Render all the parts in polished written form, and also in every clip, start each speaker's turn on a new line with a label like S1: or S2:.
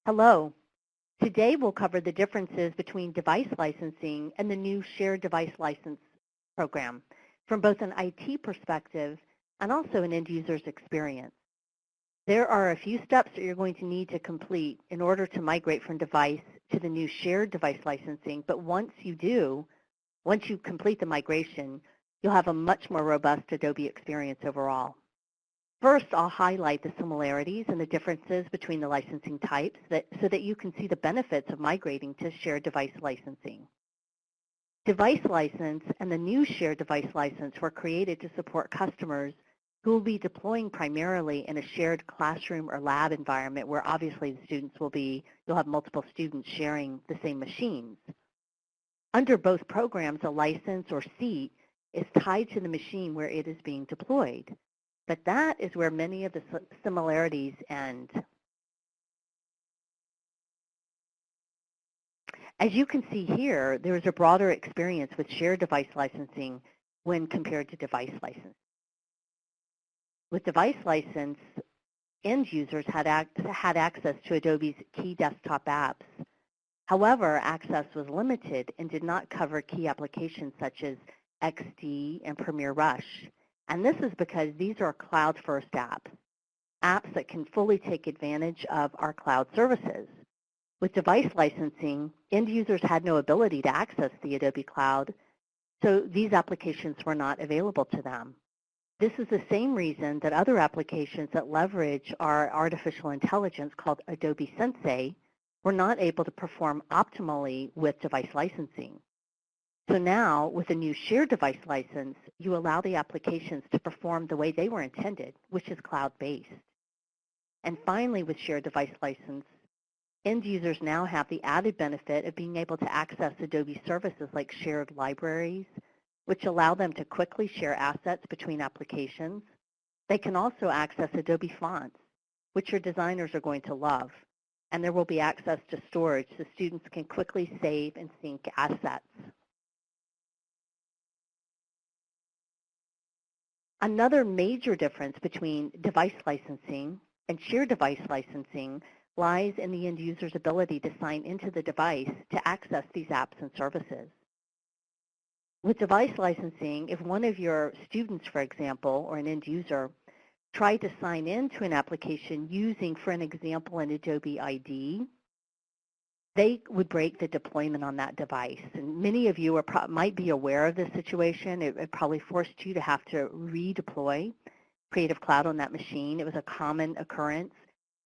S1: Hello. Today we'll cover the differences between device licensing and the new shared device license program from both an IT perspective and also an end user's experience. There are a few steps that you're going to need to complete in order to migrate from device to the new shared device licensing, but once you complete the migration, you'll have a much more robust Adobe experience overall. First, I'll highlight the similarities and the differences between the licensing types so that you can see the benefits of migrating to shared device licensing. Device license and the new shared device license were created to support customers who will be deploying primarily in a shared classroom or lab environment where obviously the students you'll have multiple students sharing the same machines. Under both programs, a license or seat is tied to the machine where it is being deployed. But that is where many of the similarities end. As you can see here, there is a broader experience with shared device licensing when compared to device license. With device license, end users had access to Adobe's key desktop apps. However, access was limited and did not cover key applications such as XD and Premiere Rush. And this is because these are cloud-first apps that can fully take advantage of our cloud services. With device licensing, end users had no ability to access the Adobe Cloud, so these applications were not available to them. This is the same reason that other applications that leverage our artificial intelligence called Adobe Sensei were not able to perform optimally with device licensing. So now, with a new shared device license, you allow the applications to perform the way they were intended, which is cloud-based. And finally, with shared device license, end users now have the added benefit of being able to access Adobe services like shared libraries, which allow them to quickly share assets between applications. They can also access Adobe fonts, which your designers are going to love. And there will be access to storage so students can quickly save and sync assets. Another major difference between device licensing and shared device licensing lies in the end user's ability to sign into the device to access these apps and services. With device licensing, if one of your students, for example, or an end user, tried to sign into an application using, for an example, an Adobe ID, they would break the deployment on that device. And many of you might be aware of this situation. It probably forced you to have to redeploy Creative Cloud on that machine. It was a common occurrence.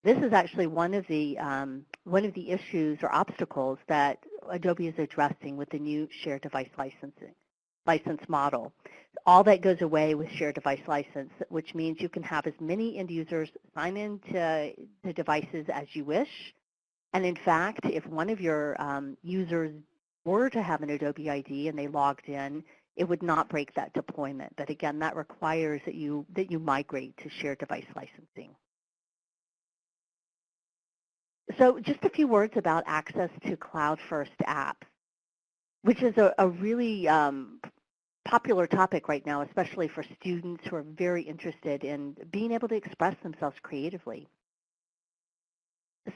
S1: This is actually one of the issues or obstacles that Adobe is addressing with the new shared device license model. All that goes away with shared device license, which means you can have as many end users sign into the devices as you wish. And in fact, if one of your users were to have an Adobe ID and they logged in, it would not break that deployment. But again, that requires that you migrate to shared device licensing. So just a few words about access to cloud-first apps, which is a really popular topic right now, especially for students who are very interested in being able to express themselves creatively.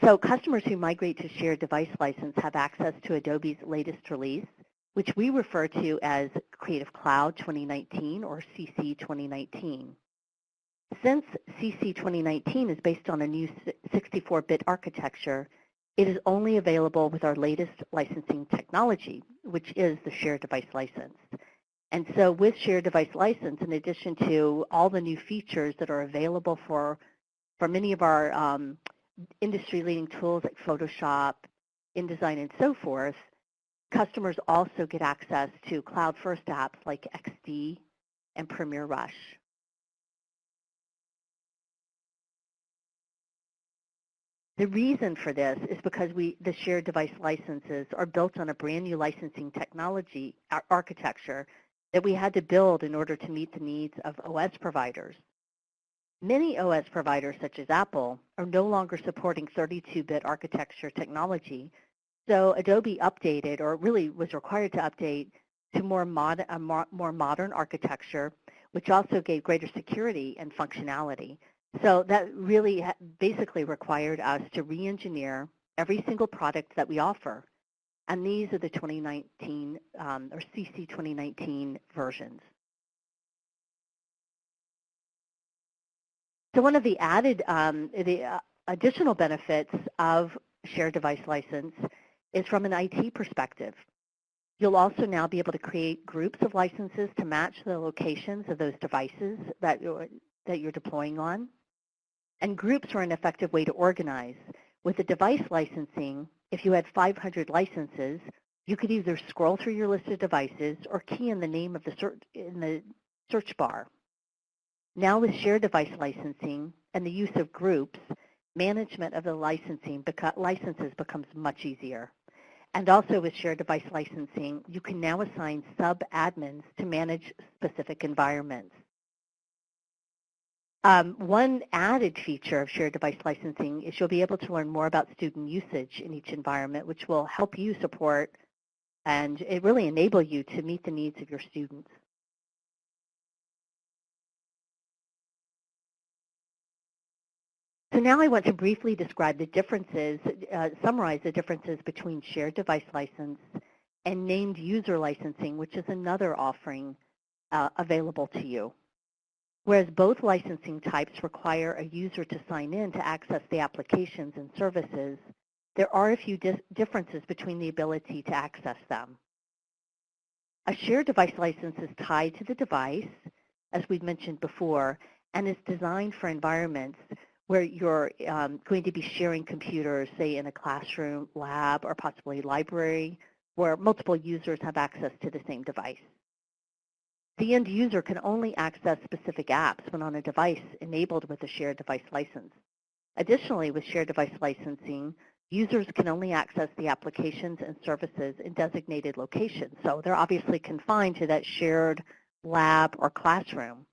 S1: So customers who migrate to shared device license have access to Adobe's latest release, which we refer to as Creative Cloud 2019 or CC 2019. Since CC 2019 is based on a new 64-bit architecture, it is only available with our latest licensing technology, which is the shared device license. And so with shared device license, in addition to all the new features that are available for many of our industry-leading tools like Photoshop, InDesign, and so forth, customers also get access to cloud-first apps like XD and Premiere Rush. The reason for this is because the shared device licenses are built on a brand new licensing technology architecture that we had to build in order to meet the needs of OS providers. Many OS providers, such as Apple, are no longer supporting 32-bit architecture technology, so Adobe updated, or really was required to update, to more modern architecture, which also gave greater security and functionality. So that really basically required us to re-engineer every single product that we offer. And these are the 2019 or CC 2019 versions. So one of the additional benefits of shared device license is from an IT perspective. You'll also now be able to create groups of licenses to match the locations of those devices that you're deploying on. And groups are an effective way to organize. With the device licensing, if you had 500 licenses, you could either scroll through your list of devices or key in the name of in the search bar. Now with shared device licensing and the use of groups, management of the licenses becomes much easier. And also with shared device licensing, you can now assign sub-admins to manage specific environments. One added feature of shared device licensing is you'll be able to learn more about student usage in each environment, which will help you support and it really enable you to meet the needs of your students. So now I want to briefly describe the differences, summarize the differences between shared device license and named user licensing, which is another offering available to you. Whereas both licensing types require a user to sign in to access the applications and services, there are a few differences between the ability to access them. A shared device license is tied to the device, as we've mentioned before, and is designed for environments where you're going to be sharing computers, say in a classroom, lab, or possibly library, where multiple users have access to the same device. The end user can only access specific apps when on a device enabled with a shared device license. Additionally, with shared device licensing, users can only access the applications and services in designated locations. So they're obviously confined to that shared lab or classroom.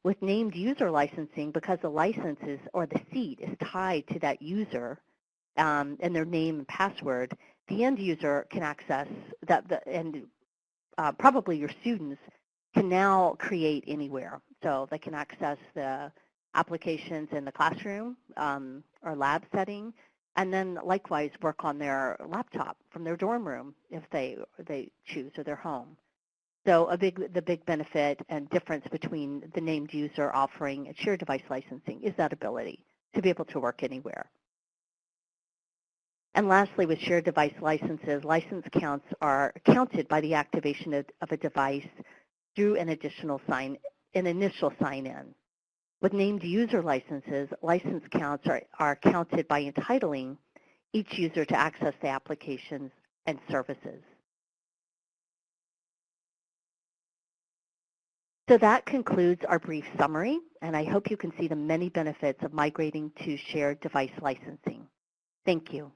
S1: With named user licensing, because the license is, or the seat is tied to that user and their name and password, the end user can access that, and probably your students can now create anywhere. So they can access the applications in the classroom or lab setting, and then likewise work on their laptop from their dorm room if they choose, or their home. So the big benefit and difference between the named user offering and shared device licensing is that ability to be able to work anywhere. And lastly, with shared device licenses, license counts are counted by the activation of a device through an initial sign-in. With named user licenses, license counts are counted by entitling each user to access the applications and services. So that concludes our brief summary, and I hope you can see the many benefits of migrating to shared device licensing. Thank you.